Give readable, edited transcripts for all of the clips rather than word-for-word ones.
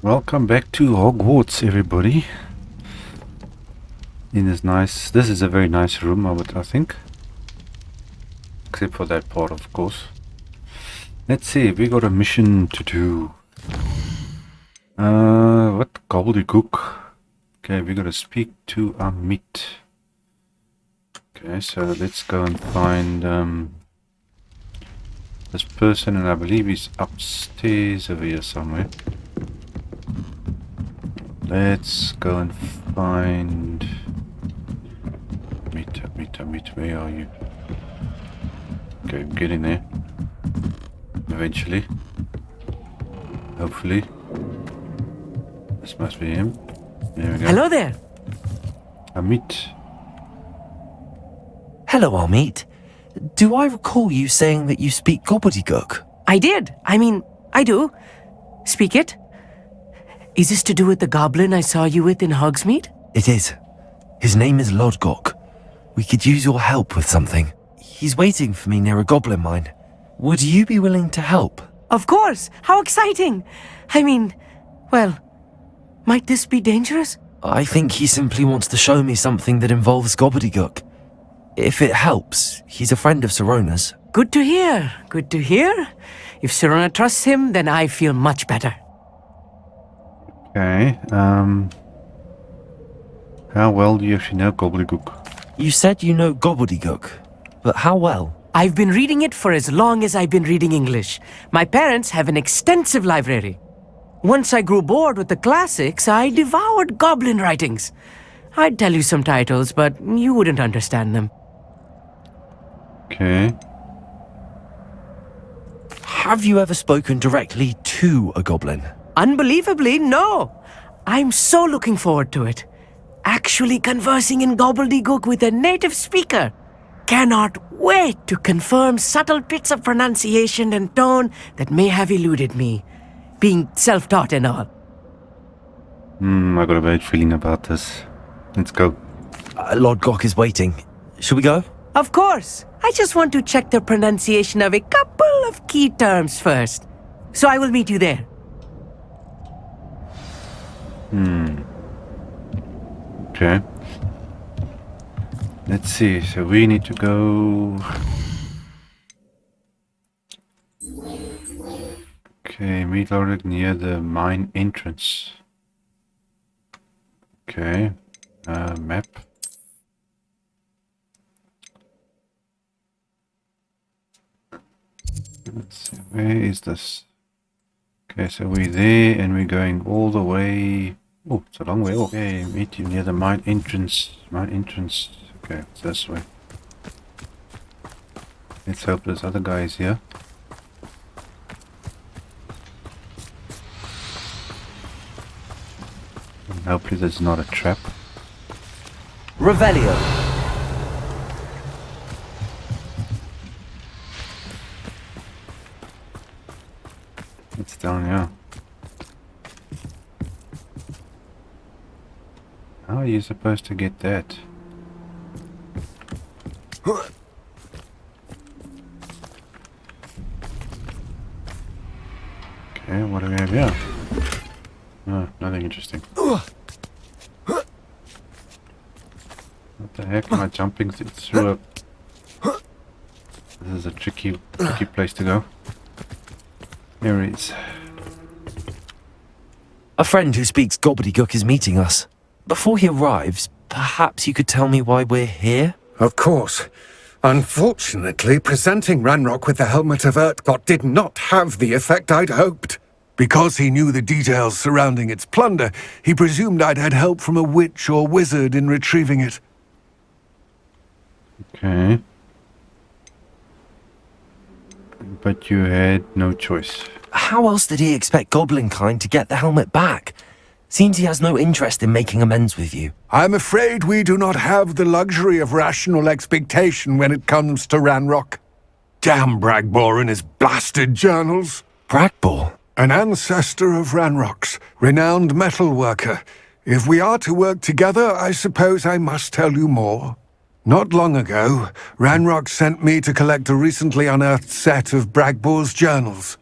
Welcome back to Hogwarts, everybody. This is a very nice room, I think. Except for that part, of course. Let's see, we got a mission to do. What? Gobbledegook. Okay, we gotta speak to Amit. Okay, so let's go and find this person, and I believe he's upstairs over here somewhere. Let's go and find Amit, where are you? Okay, I'm getting there. Eventually. Hopefully. This must be him. There we go. Hello there. Amit. Hello, Amit. Do I recall you saying that you speak Gobbledegook? I did. I do. Speak it. Is this to do with the goblin I saw you with in Hogsmeade? It is. His name is Lodgok. We could use your help with something. He's waiting for me near a goblin mine. Would you be willing to help? Of course. How exciting. Well, might this be dangerous? I think he simply wants to show me something that involves Gobbledegook. If it helps, he's a friend of Sirona's. Good to hear. Good to hear. If Sirona trusts him, then I feel much better. Okay, how well do you actually know Gobbledegook? You said you know Gobbledegook, but how well? I've been reading it for as long as I've been reading English. My parents have an extensive library. Once I grew bored with the classics, I devoured goblin writings. I'd tell you some titles, but you wouldn't understand them. Okay. Have you ever spoken directly to a goblin? Unbelievably, no. I'm so looking forward to it. Actually conversing in Gobbledegook with a native speaker. Cannot wait to confirm subtle bits of pronunciation and tone that may have eluded me. Being self-taught and all. I got a bad feeling about this. Let's go. Lodgok is waiting. Should we go? Of course. I just want to check the pronunciation of a couple of key terms first. So I will meet you there. Okay. Let's see, so we need to go... Okay, meet Lodgok near the mine entrance. Okay, map. Let's see, where is this? Okay, so we're there and we're going all the way... Oh, it's a long way off. Okay, meet you near the mine entrance. Okay, it's this way. Let's hope this other guy is here. And hopefully this is not a trap. Revelio. It's down here. How are you supposed to get that? Okay, what do we have here? Oh, nothing interesting. What the heck am I jumping through a... This is a tricky place to go. Here it is. A friend who speaks Gobbledegook is meeting us. Before he arrives, perhaps you could tell me why we're here? Of course. Unfortunately, presenting Ranrock with the helmet of Urtkot did not have the effect I'd hoped. Because he knew the details surrounding its plunder, he presumed I'd had help from a witch or wizard in retrieving it. Okay. But you had no choice. How else did he expect Goblinkind to get the helmet back? Seems he has no interest in making amends with you. I'm afraid we do not have the luxury of rational expectation when it comes to Ranrock. Damn Bragbor and his blasted journals. Bragbor? An ancestor of Ranrock's, renowned metal worker. If we are to work together, I suppose I must tell you more. Not long ago, Ranrock sent me to collect a recently unearthed set of Bragbor's journals.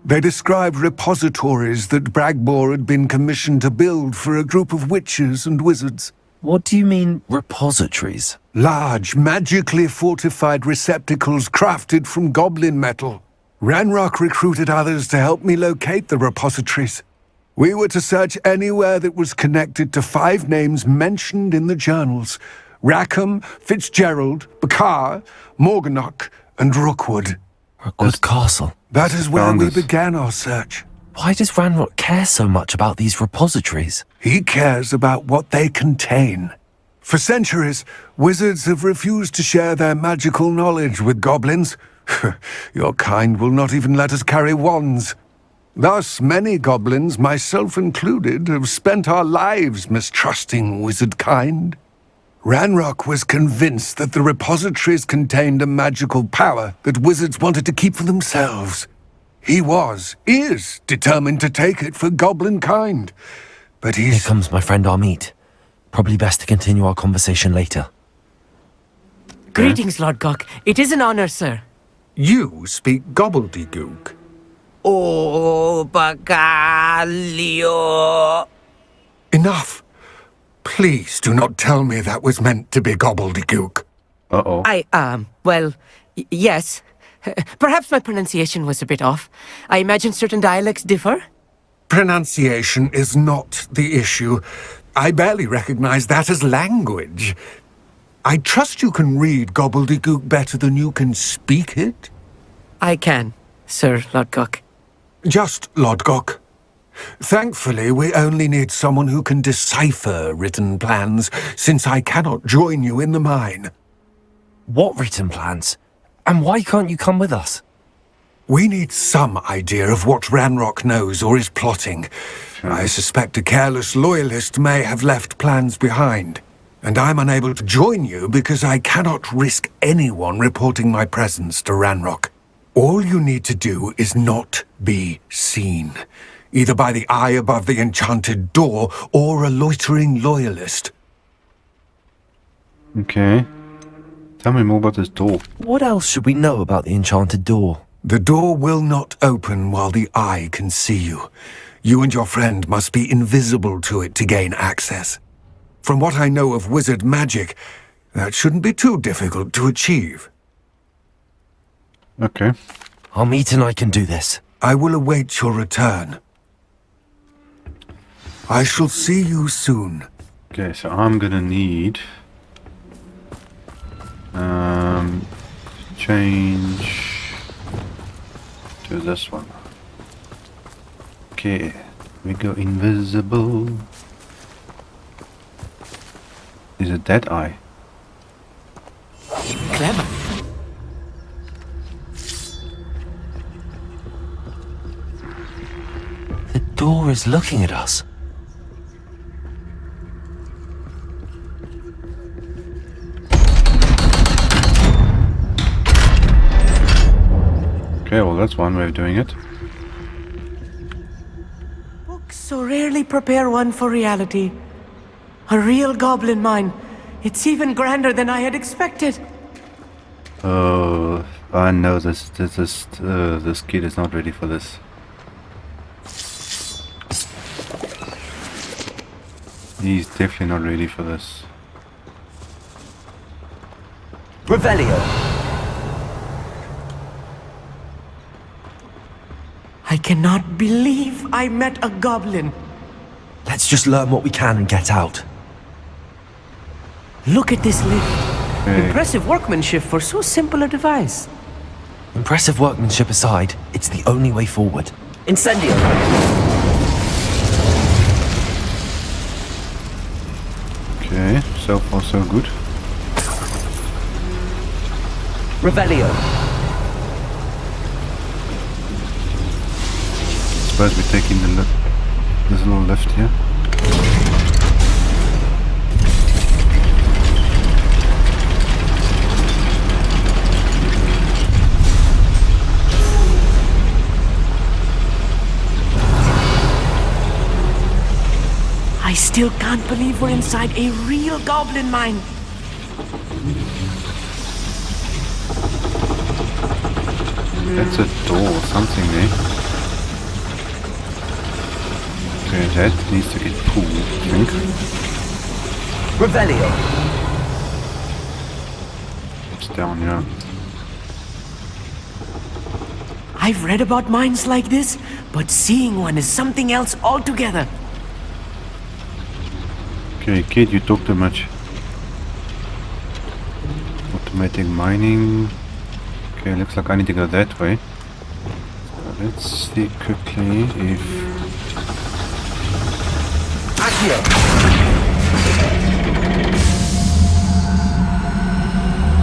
They described repositories that Bragbor had been commissioned to build for a group of witches and wizards. What do you mean, repositories? Large, magically fortified receptacles crafted from goblin metal. Ranrock recruited others to help me locate the repositories. We were to search anywhere that was connected to 5 names mentioned in the journals: Rackham, Fitzgerald, Bakar, Morganach, and Rookwood. Rookwood Castle. That is where Found we us. began our search. Why does Ranrock care so much about these repositories? He cares about what they contain. For centuries, wizards have refused to share their magical knowledge with goblins. Your kind will not even let us carry wands. Thus, many goblins, myself included, have spent our lives mistrusting wizard kind. Ranrock was convinced that the repositories contained a magical power that wizards wanted to keep for themselves. He is determined to take it for goblin kind. But Here he's... comes my friend Armeet. Probably best to continue our conversation later. Greetings, Lord Gok. It is an honor, sir. You speak Gobbledegook. Oh, Bagalio. Enough. Please do not tell me that was meant to be Gobbledegook. Uh-oh. Yes. Perhaps my pronunciation was a bit off. I imagine certain dialects differ. Pronunciation is not the issue. I barely recognize that as language. I trust you can read Gobbledegook better than you can speak it? I can, Sir Lord Gok. Just Lodgok. Thankfully, we only need someone who can decipher written plans, since I cannot join you in the mine. What written plans? And why can't you come with us? We need some idea of what Ranrock knows or is plotting. I suspect a careless loyalist may have left plans behind. And I'm unable to join you because I cannot risk anyone reporting my presence to Ranrock. All you need to do is not be seen, either by the eye above the enchanted door or a loitering loyalist. Okay. Tell me more about this door. What else should we know about the enchanted door? The door will not open while the eye can see you. You and your friend must be invisible to it to gain access. From what I know of wizard magic, that shouldn't be too difficult to achieve. Okay. Armeet and I can do this. I will await your return. I shall see you soon. Okay, so I'm gonna need change to this one. Okay, we go invisible. Is it that eye? Clever. The door is looking at us. Okay, well that's one way of doing it. Books so rarely prepare one for reality. A real goblin mine. It's even grander than I had expected. Oh, I know this kid is not ready for this. He's definitely not ready for this. Revelio. I cannot believe I met a goblin. Let's just learn what we can and get out. Look at this lift. Okay. Impressive workmanship for so simple a device. Impressive workmanship aside, it's the only way forward. Incendio! Okay, so far so good. Revelio. Suppose we're taking this little lift here. I still can't believe we're inside a real goblin mine. That's a door or something there. Okay, that needs to get pulled, I think. Revelio. It's down here. I've read about mines like this, but seeing one is something else altogether. Okay, kid, you talk too much. Automatic mining. Okay, looks like I need to go that way. So let's see quickly if... Accio.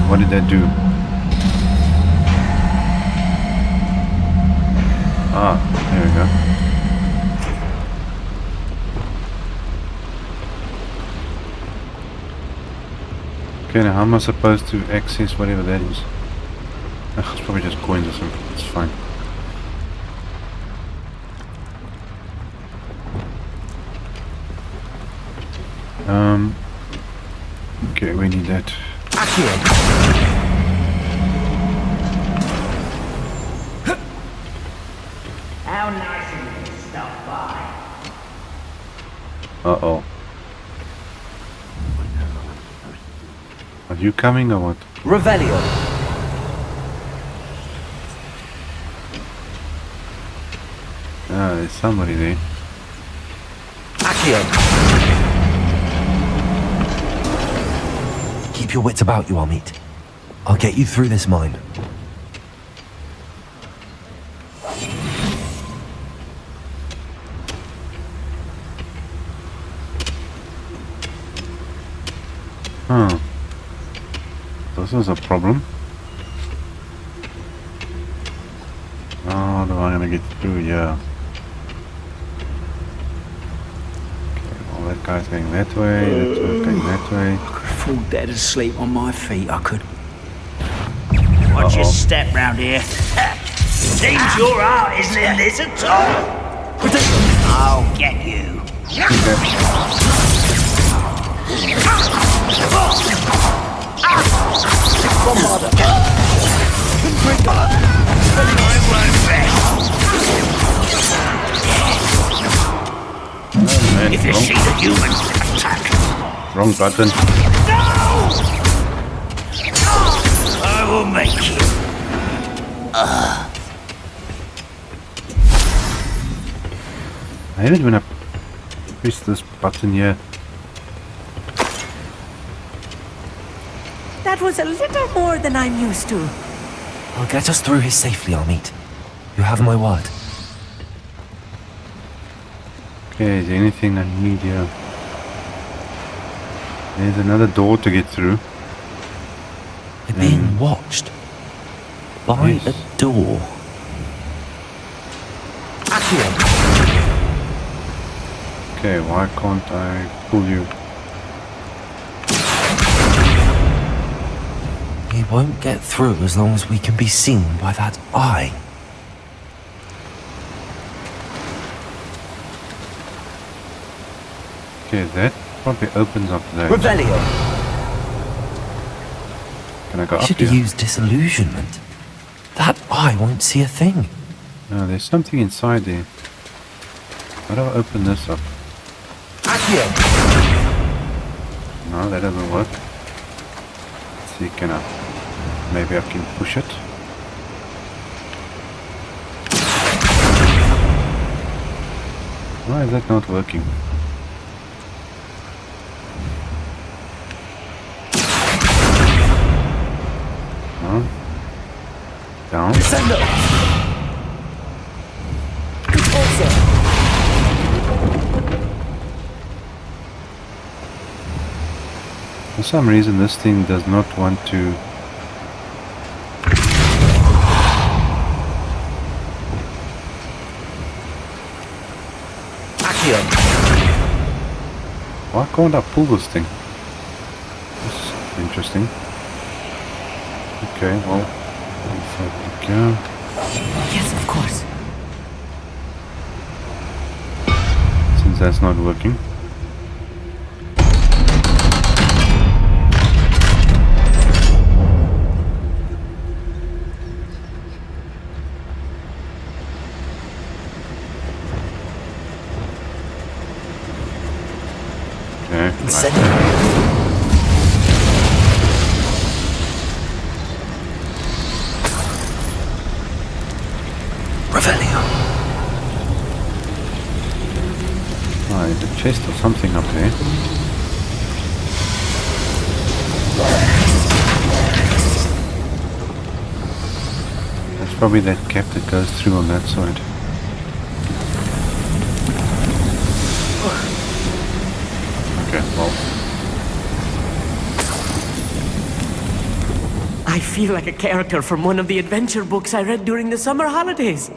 What did that do? Ah, there we go. Okay, now how am I supposed to access whatever that is? It's probably just coins or something. It's fine. Okay, we need that. How nice of you to stop by. Uh-oh. Are you coming or what? Revelio. Ah, there's somebody there. Accio. Keep your wits about you, Amit. I'll get you through this mine. Huh. This is a problem. How do I gonna get through here? Okay, well that guy's going that way, that one's going that way. I could fall dead asleep on my feet, I could. Watch your step round here. Seems your heart isn't in this at all. I'll get you. Oh man, If you see the humans, attack. wrong button. I will make you. I hate it when I press this button here. That was a little more than I'm used to. I'll get us through here safely, Amit. You have my word. Okay, is there anything I need here? There's another door to get through. We're being watched. By Yes. a door. Accio. Okay, why can't I pull you? We won't get through as long as we can be seen by that eye. Okay, that probably opens up that. Revelio. Can I go We up should here? use disillusionment. That eye won't see a thing. No, there's something inside there. How do I open this up? Accio. No, that doesn't work. Let's see, can I? Maybe I can push it. Why is that not working? No. Down. Sendo. Repulsor. For some reason this thing does not want to... Accio. Why can't I pull this thing? That's interesting. Okay, well... let's have a look here. Yes, of course. Since that's not working. Okay, Instead Revelio. there's a chest or something up there. That's probably that gap that goes through on that side. Okay, well. I feel like a character from one of the adventure books I read during the summer holidays.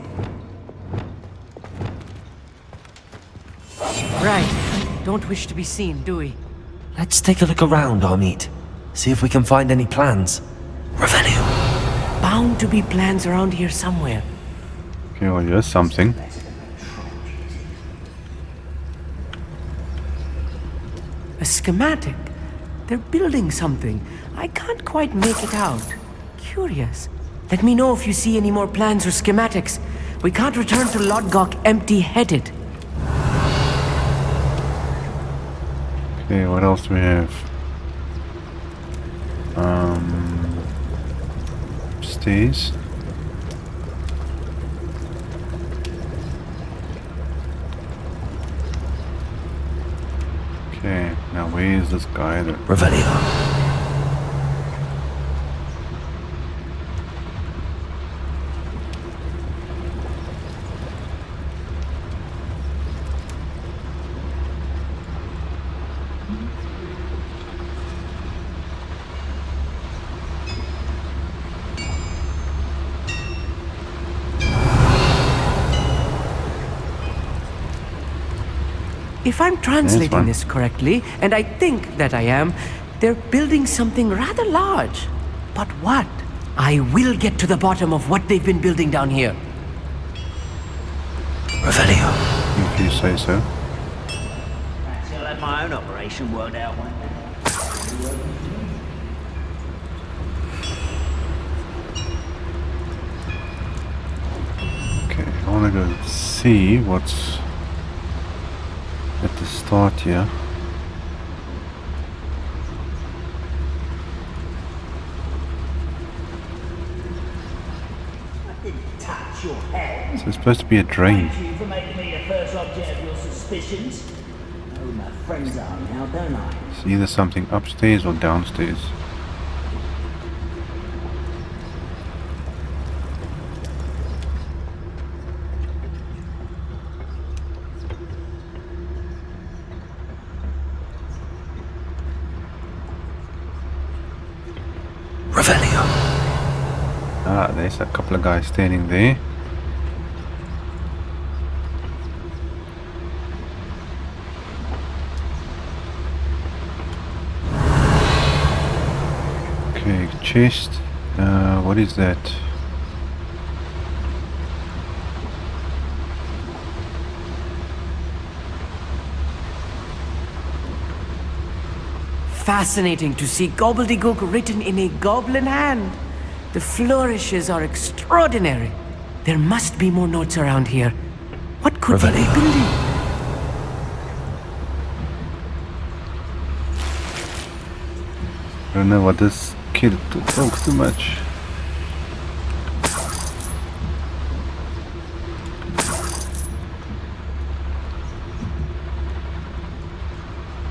Right. Don't wish to be seen, do we? Let's take a look around, Amit. See if we can find any plans. Revelio. Bound to be plans around here somewhere. Okay, well, here's something. A schematic. They're building something. I can't quite make it out. Curious. Let me know if you see any more plans or schematics. We can't return to Lodgok empty-headed. Okay, what else do we have? Stairs. Okay, now where is this guy that... Revelio. If I'm translating this correctly, and I think that I am, they're building something rather large. But what? I will get to the bottom of what they've been building down here. Revelio. If you say so. I'll have my own operation worked out one day. Okay, I want to go see what's at the start here. I didn't touch your head. So it's supposed to be a drain. Thank you for making me the first object of your suspicions. I know who my friends are now, don't I? It's either something upstairs or downstairs. Revelio. Ah, there's a couple of guys standing there. Okay, chest. What is that? Fascinating to see Gobbledegook written in a goblin hand. The flourishes are extraordinary. There must be more notes around here. What could they be Revelio. building? I don't know what this kid talks too much.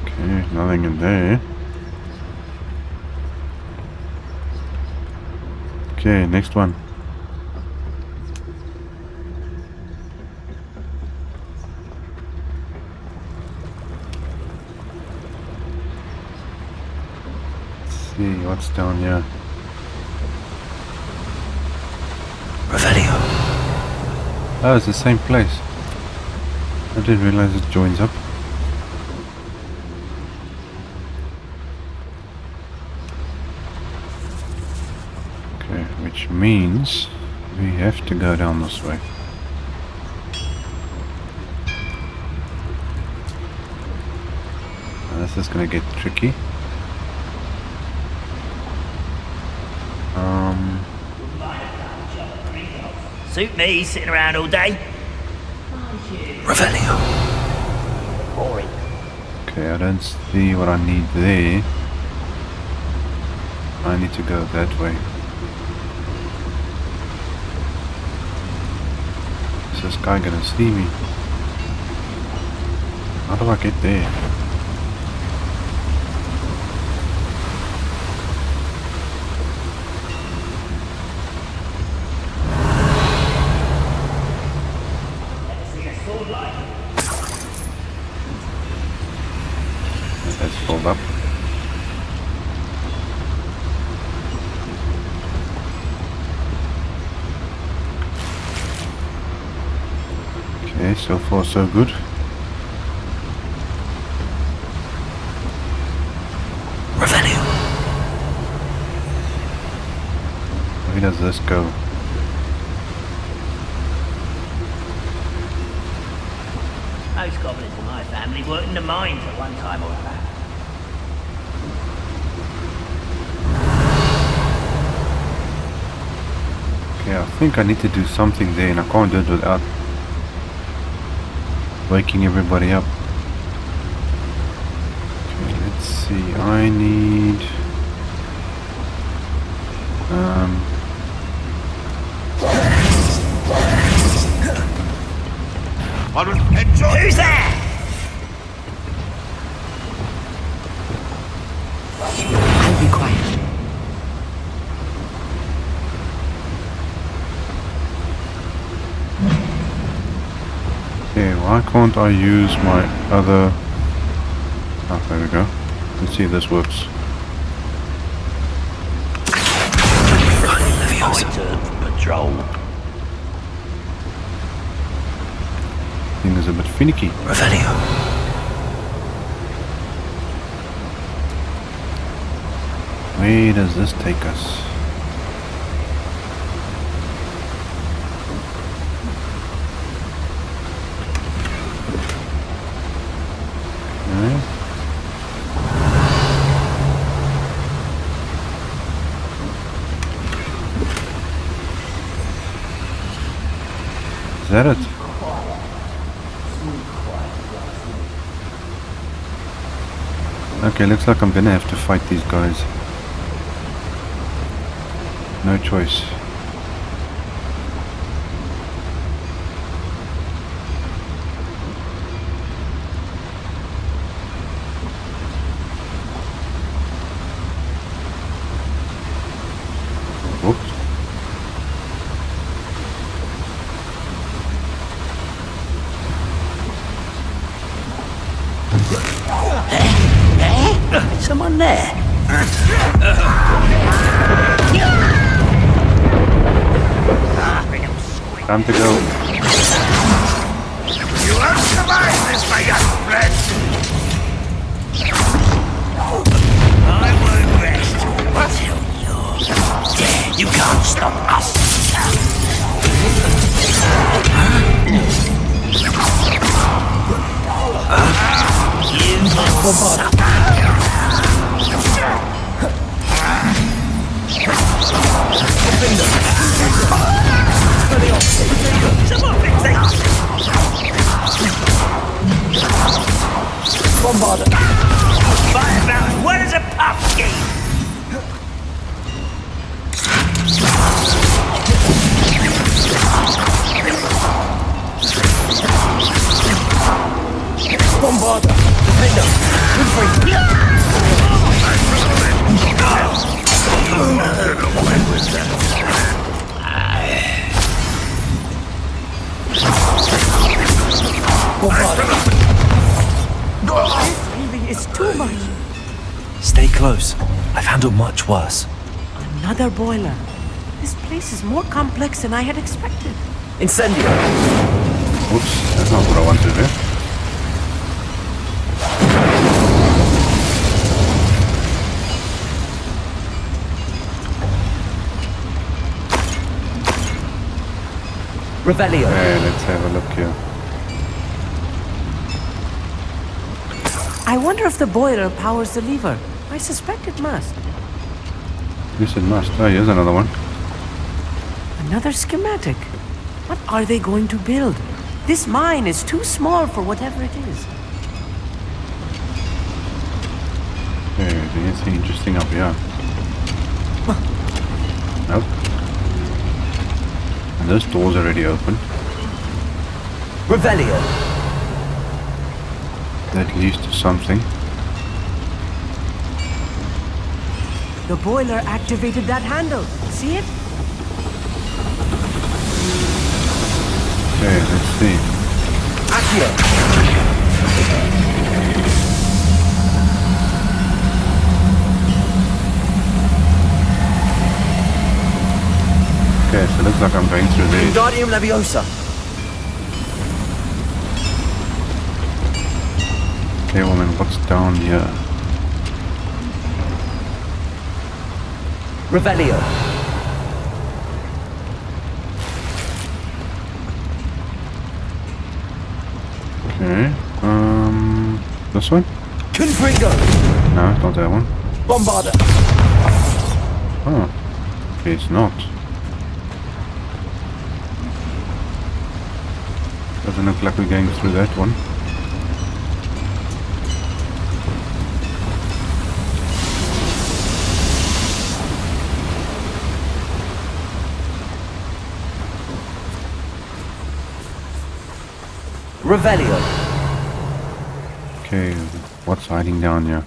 Okay, nothing in there. Okay, next one. Let's see what's down here. Revelio. Oh, it's the same place. I didn't realize it joins up. Okay, which means we have to go down this way. Now, this is gonna get tricky. Suit me, sitting around all day. Revelio. Boring. Okay, I don't see what I need there. I need to go that way. Is this guy gonna see me? How do I get there? Let's fold up. Okay, so far so good. Revenue. Where does this go? Most goblins in my family worked in the mines at one time or other. Okay, I think I need to do something there and I can't do it without waking everybody up. Okay, let's see. I need... Who's there? I'll be quiet. Okay, why can't I use my other... Oh, there we go. Let's see if this works. My turn for patrol. Thing is a bit finicky. Revenue. Where does this take us? Okay. Is that it? Okay, looks like I'm gonna have to fight these guys. No choice. Whoops. Someone there? Time to go. You won't survive this, my young friend! I won't rest until you're dead. You can't stop us! You must suffer! Someone fix it! Bombarder. Firebound, what is a pumpkin? Bombarder. Defender. It's too much. Stay close. I've handled much worse. Another boiler. This place is more complex than I had expected. Incendio. Oops, that's not what I wanted to do. Revelio. Okay, let's have a look here. I wonder if the boiler powers the lever. I suspect it must. Yes, it must. Oh, here's another one. Another schematic. What are they going to build? This mine is too small for whatever it is. anything interesting up here? Nope. And this door's already open. Revelio. That leads to something. The boiler activated that handle. See it? Okay, let's see. Accio. Okay, so it looks like I'm going through there. Wingardium Leviosa. Okay, woman, what's down here? Revelio. Okay, this one? Confringo. No, it's not that one. Bombarda. Oh, okay, it's not. Doesn't look like we're going through that one. Revelio. Okay, what's hiding down here?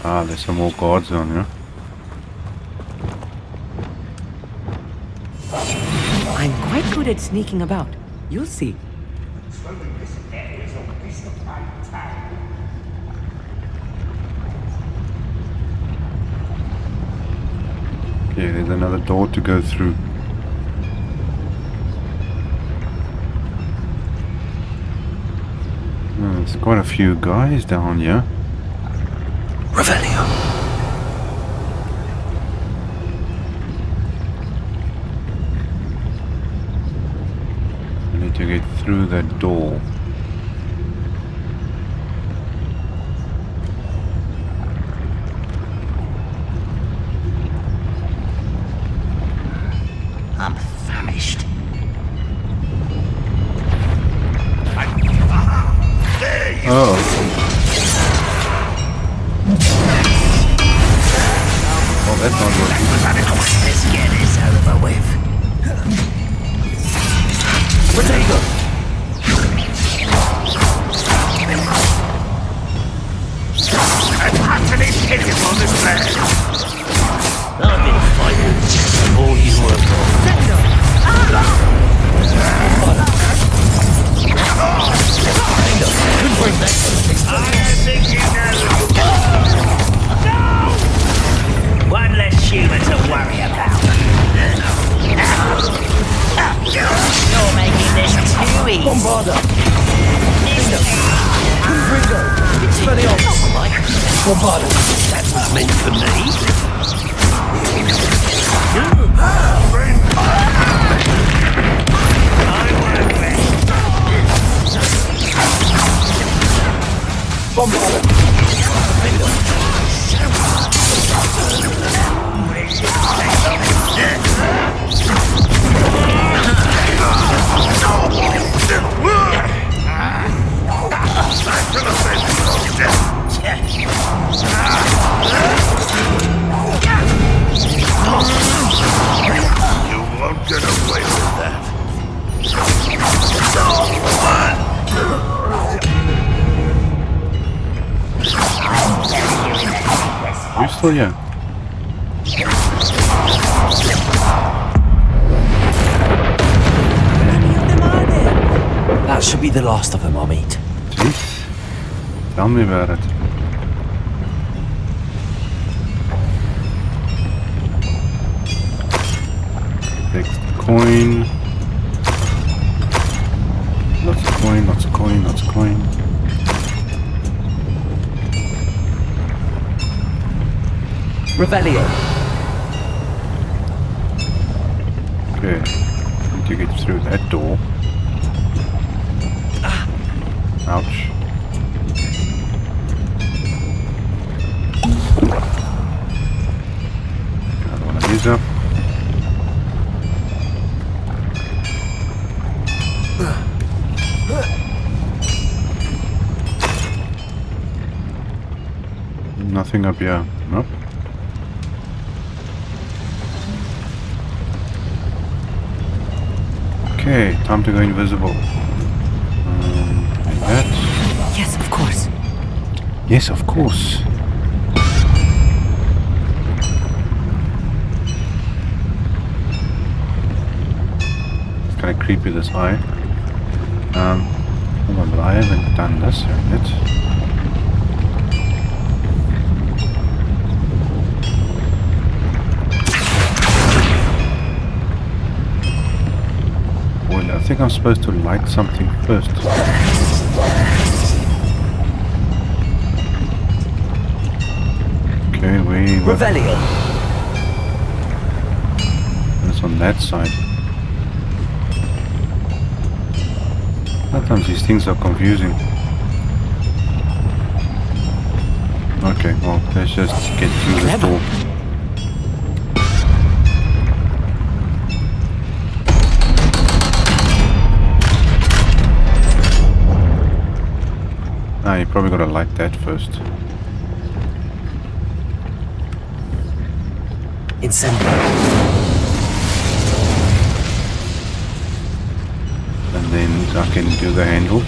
Ah, there's some more guards on here. I'm quite good at sneaking about. You'll see. Okay, there's another door to go through. There's quite a few guys down here. Revelio. I need to get through that door. I'm famished. Oh. Oh, that's not working. Let's get this over with. Potato. I'm utterly pitiful, this man. I've been fighting for all you work for. I think you know. One less human to worry about. You're making this too easy. Bombarda. Confringo. Expelliarmus. Bombarda. That was meant for me. You won't get away with that. Are you still here? That should be the last of them, I'll meet. Jeez. Tell me about it. Takes the coin. Lots of coin, lots of coin, lots of coin. Revelio. Okay. Need to get through that door. Ouch. Another one of these up. Nothing up here. Nope. Okay, time to go invisible. Like that. Yes, of course. Yes, of course. It's kind of creepy, this eye. Hold on, but I haven't done this yet. Well, I think I'm supposed to light something first. Okay, we were... Revelio. It's on that side. Sometimes these things are confusing. Okay, well, let's just get through this door. Ah, you probably gotta light that first. Incendio. And then I can do the handle.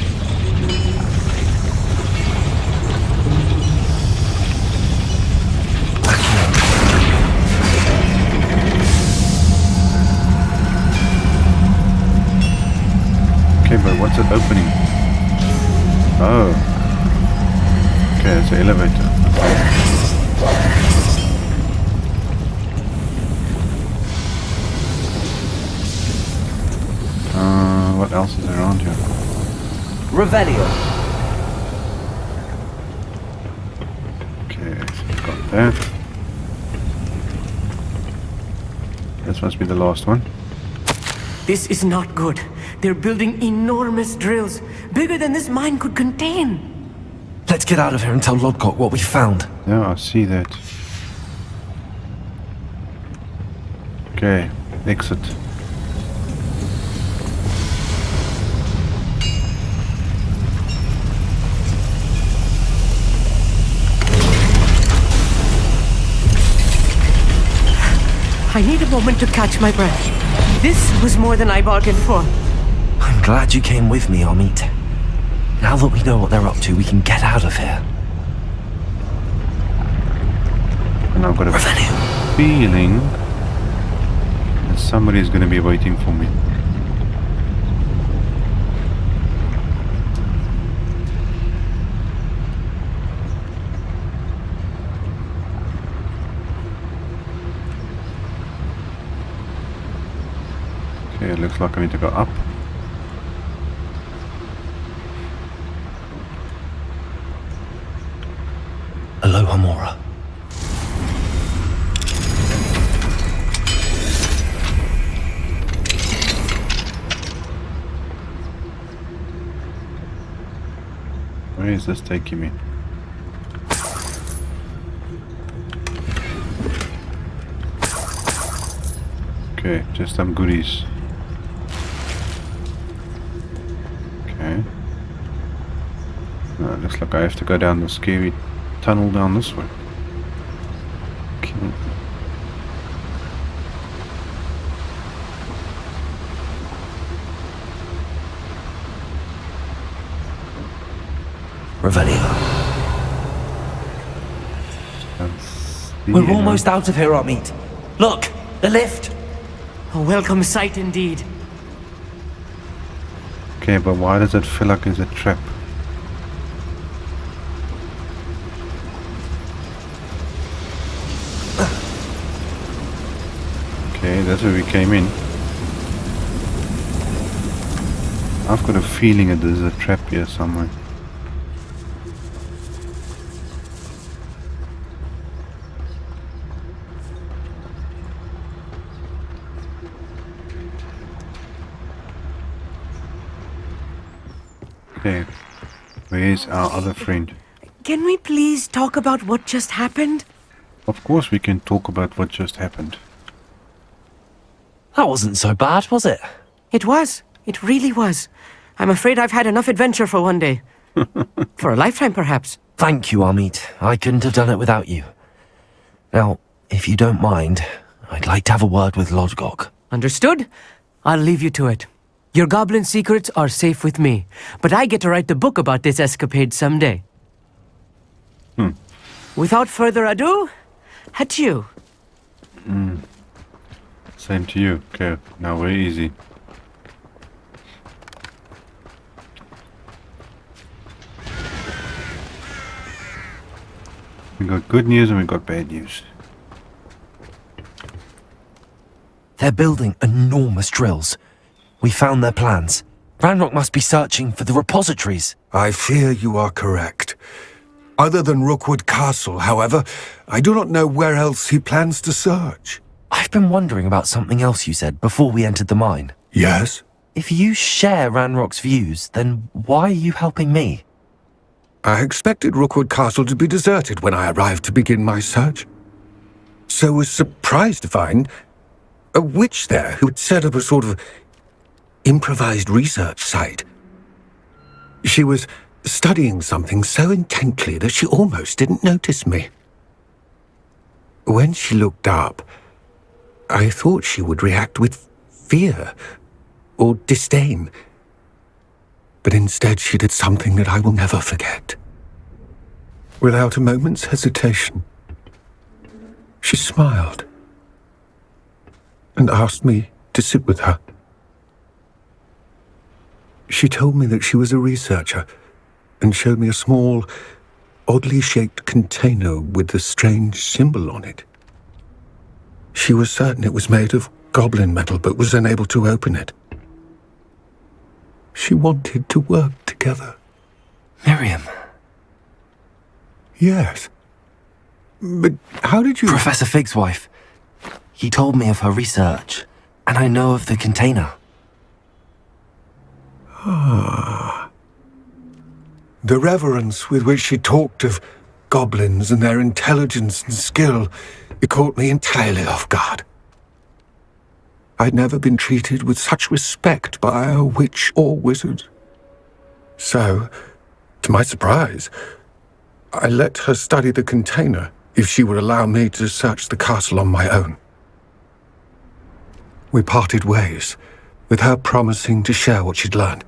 Okay, but what's it opening? Oh. Okay, it's an elevator. What else is around here? Revelio. Okay, so we've got that. This must be the last one. This is not good. They're building enormous drills, bigger than this mine could contain. Let's get out of here and tell Lodgok what we found. Yeah, I see that. Okay, exit. I need a moment to catch my breath. This was more than I bargained for. I'm glad you came with me, Amit. Now that we know what they're up to, we can get out of here. And I've got a feeling that somebody's going to be waiting for me. Okay, it looks like I need to go up. Aloha Mora. Where is this taking me? Okay, just some goodies. Okay. No, it looks like I have to go down the scary tunnel down this way. Okay. Revelio. We're almost out of here, Amit. Look, the lift. A welcome sight indeed. Okay, but why does it feel like it's a trap? Okay, that's where we came in. I've got a feeling that there's a trap here somewhere. Okay, where's our other friend? Can we please talk about what just happened? Of course we can talk about what just happened. That wasn't so bad, was it? It was. It really was. I'm afraid I've had enough adventure for one day. For a lifetime, perhaps. Thank you, Amit. I couldn't have done it without you. Now, if you don't mind, I'd like to have a word with Lodgok. Understood? I'll leave you to it. Your goblin secrets are safe with me, but I get to write the book about this escapade someday. Without further ado, adieu. Same to you. Okay, now we're easy. We got good news and we got bad news. They're building enormous drills. We found their plans. Ranrock must be searching for the repositories. I fear you are correct. Other than Rookwood Castle, however, I do not know where else he plans to search. I've been wondering about something else you said before we entered the mine. Yes? If you share Ranrock's views, then why are you helping me? I expected Rookwood Castle to be deserted when I arrived to begin my search. So was surprised to find a witch there who had set up a sort of improvised research site. She was studying something so intently that she almost didn't notice me. When she looked up, I thought she would react with fear or disdain. But instead she did something that I will never forget. Without a moment's hesitation, she smiled and asked me to sit with her. She told me that she was a researcher and showed me a small, oddly shaped container with a strange symbol on it. She was certain it was made of goblin metal but was unable to open it. She wanted to work together. Miriam. Yes. But how did you... Professor Fig's wife. He told me of her research, and I know of the container. The reverence with which she talked of goblins and their intelligence and skill, it caught me entirely off guard. I'd never been treated with such respect by a witch or wizard. So, to my surprise, I let her study the container if she would allow me to search the castle on my own. We parted ways, with her promising to share what she'd learned.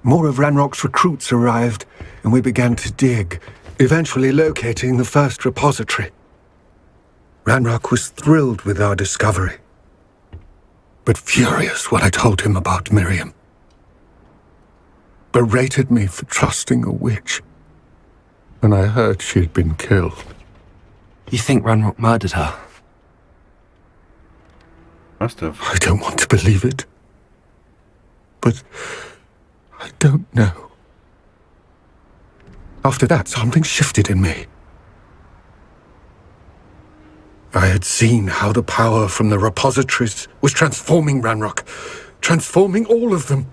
More of Ranrock's recruits arrived, and we began to dig, eventually locating the first repository. Ranrock was thrilled with our discovery, but furious when I told him about Miriam. Berated me for trusting a witch, and I heard she had been killed. You think Ranrock murdered her? Must have. I don't want to believe it, but I don't know. After that, something shifted in me. I had seen how the power from the repositories was transforming Ranrock, transforming all of them.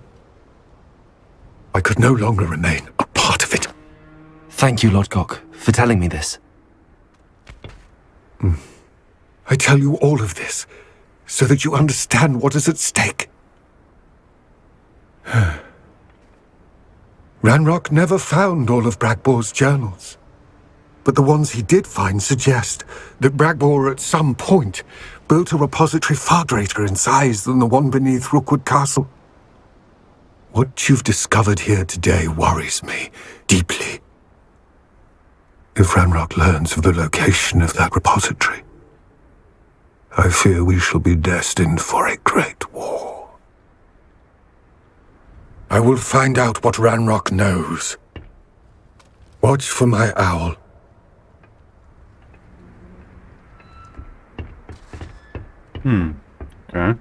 I could no longer remain a part of it. Thank you, Lodgok, for telling me this. I tell you all of this so that you understand what is at stake. Ranrock never found all of Bragbor's journals, but the ones he did find suggest that Bragbor at some point built a repository far greater in size than the one beneath Rookwood Castle. What you've discovered here today worries me deeply. If Ranrock learns of the location of that repository, I fear we shall be destined for a great war. I will find out what Ranrock knows. Watch for my owl. Okay.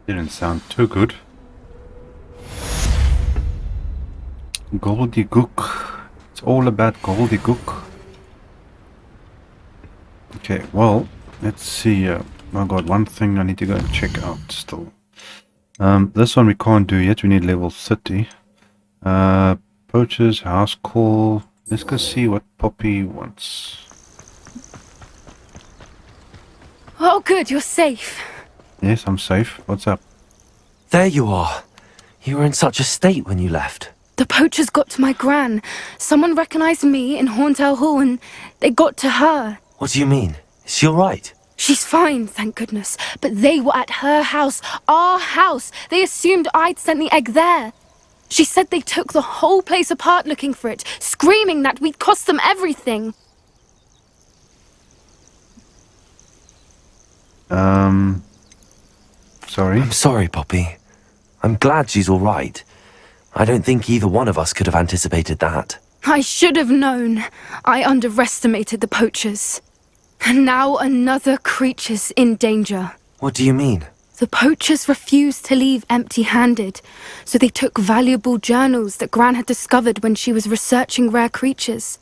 Didn't sound too good. Gobbledegook. It's all about Gobbledegook. Okay, well, let's see. I got one thing I need to go and check out still. This one we can't do yet. We need level 30. Poachers, house call. Let's go see what Poppy wants. Oh, good, you're safe. Yes, I'm safe. What's up? There you are. You were in such a state when you left. The poachers got to my gran. Someone recognized me in Horntail Hall and they got to her. What do you mean? Is she alright? She's fine, thank goodness. But they were at her house, our house. They assumed I'd sent the egg there. She said they took the whole place apart looking for it, screaming that we'd cost them everything. Sorry? I'm sorry, Poppy. I'm glad she's alright. I don't think either one of us could have anticipated that. I should have known. I underestimated the poachers. And now another creature's in danger. What do you mean? The poachers refused to leave empty-handed, so they took valuable journals that Gran had discovered when she was researching rare creatures.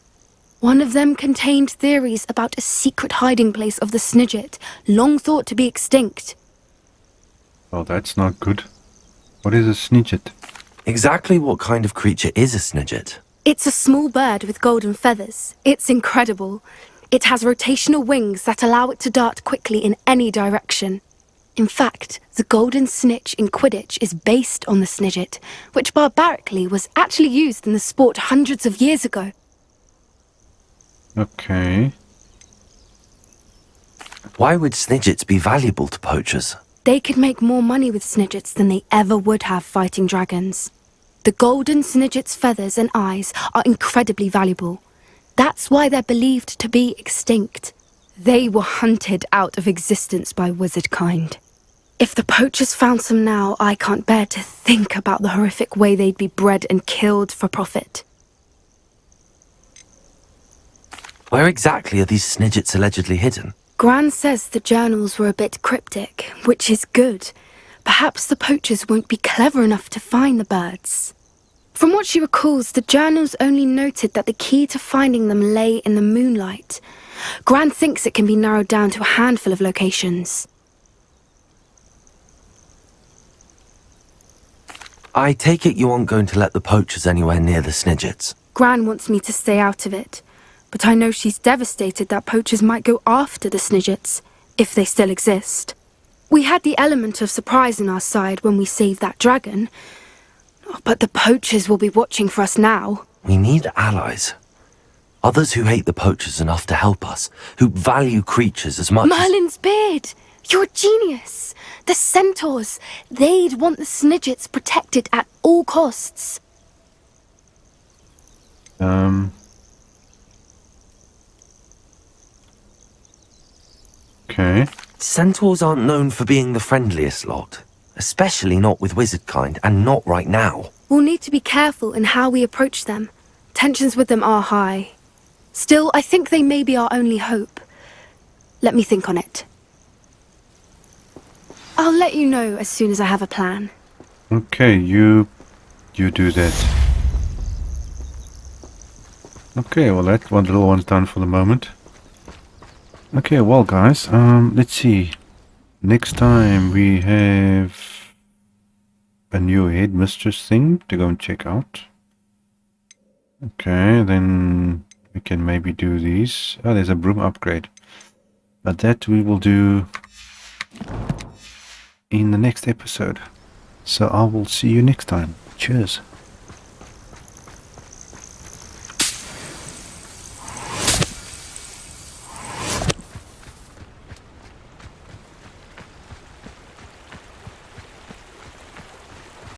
One of them contained theories about a secret hiding place of the Snidget, long thought to be extinct. Oh, that's not good. What is a Snidget? Exactly what kind of creature is a Snidget? It's a small bird with golden feathers. It's incredible. It has rotational wings that allow it to dart quickly in any direction. In fact, the golden snitch in Quidditch is based on the Snidget, which barbarically was actually used in the sport hundreds of years ago. Okay. Why would Snidgets be valuable to poachers? They could make more money with Snidgets than they ever would have fighting dragons. The golden Snidget's feathers and eyes are incredibly valuable. That's why they're believed to be extinct. They were hunted out of existence by wizard kind. If the poachers found some now, I can't bear to think about the horrific way they'd be bred and killed for profit. Where exactly are these Snidgets allegedly hidden? Gran says the journals were a bit cryptic, which is good. Perhaps the poachers won't be clever enough to find the birds. From what she recalls, the journals only noted that the key to finding them lay in the moonlight. Gran thinks it can be narrowed down to a handful of locations. I take it you aren't going to let the poachers anywhere near the Snidgets. Gran wants me to stay out of it, but I know she's devastated that poachers might go after the Snidgets, if they still exist. We had the element of surprise on our side when we saved that dragon, but the poachers will be watching for us now. We need allies. Others who hate the poachers enough to help us, who value creatures as much Merlin's beard! You're a genius! The centaurs! They'd want the Snidgets protected at all costs. Okay. Centaurs aren't known for being the friendliest lot. Especially not with wizard kind, and not right now. We'll need to be careful in how we approach them. Tensions with them are high. Still, I think they may be our only hope. Let me think on it. I'll let you know as soon as I have a plan. Okay, you do that. Okay, well that one little one's done for the moment. Okay, well guys, let's see. Next time we have a new headmistress thing to go and check out. Okay, then we can maybe do these. Oh, there's a broom upgrade. But that we will do in the next episode. So I will see you next time. Cheers.